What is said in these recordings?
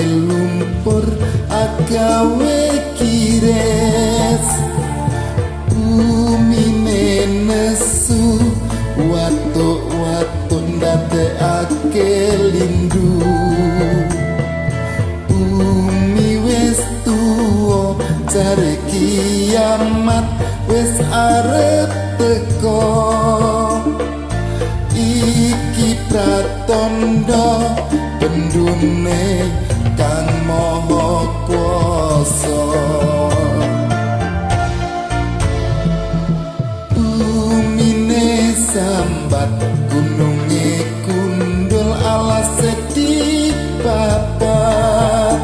lumpur agawe kires bumi nesu watuk-watuk ndadekake lindu bumi wis tuwa jare kiamat wis arep teko iki pratandha bendune kang maha kuwasa bumine sambat gununge kundul alase dipapat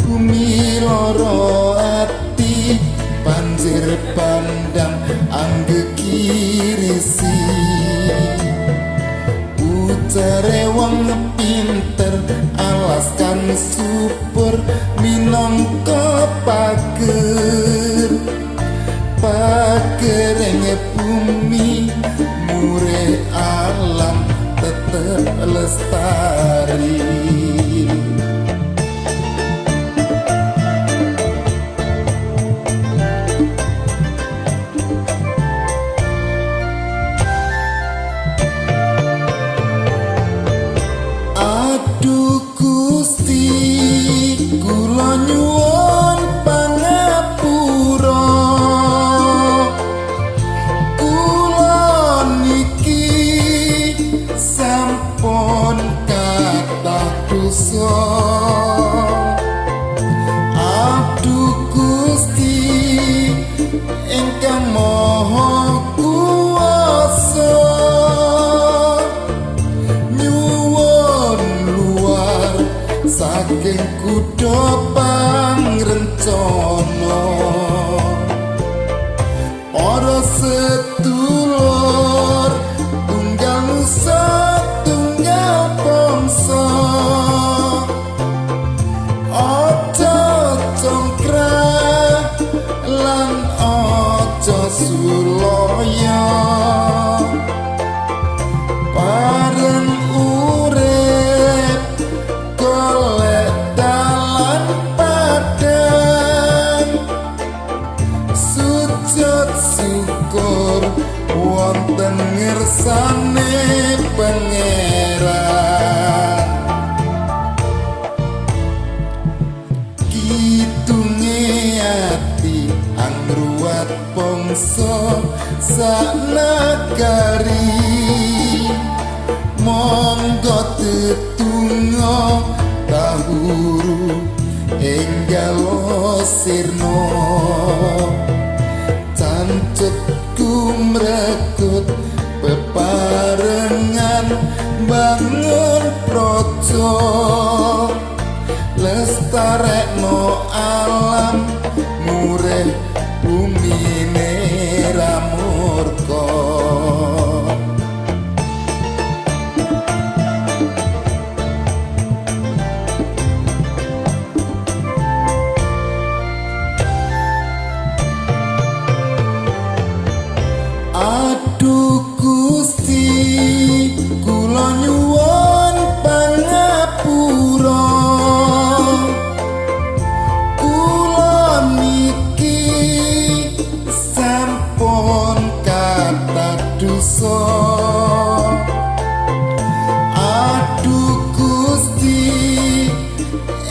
bumi loro ati banjir pandang anggekirisi ucere wong pinter alaskan subur minangka pagereng bumi mure alam tetep lestari kula nyuwun pangapura kula niki sampun kathah dosa aduh Gusti ingkang maha kuwasa nyuwun luar saking kudo pangrencana para sedulur tunggal nusa tunggal bangsa aja congkrah lan aja sulaya bareng urip golek dalan padang sujud syukur wonten ngersane pangeran kidunge ati angruat bangsa sanagari monggo tetungga tahuru enggal sirna cancut kumrekut bebarengan bangun praja lestarekno alam murih bumine ramurka aduh Gusti kula nyuwun pangapura kula niki sampun kathah dosa aduh Gusti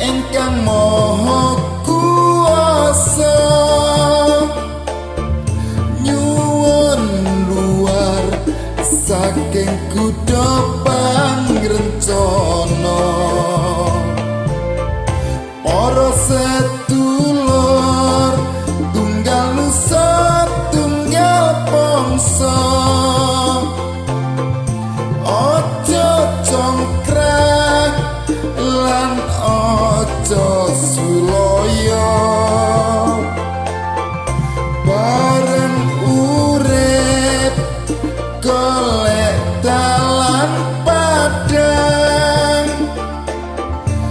ingkang maha kuwasa saking kudo pangrencana para sedulur tunggal nusa tunggal bangsa aja congkrah lan aja sulaya bareng urip golek dalan padang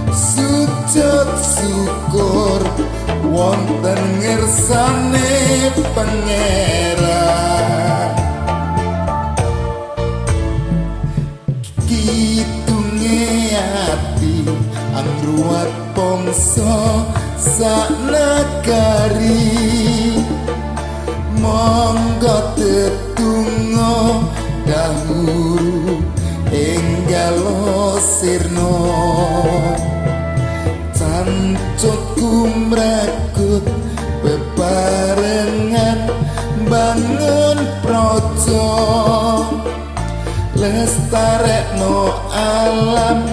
sujud syukur wonten ngersane pangeran kidunge ati angru buat bangsa sak negari. Monggo tetunggo dahulu enggal sirna, cancut kumrekut bebarengan bangun praja, lestarekno alam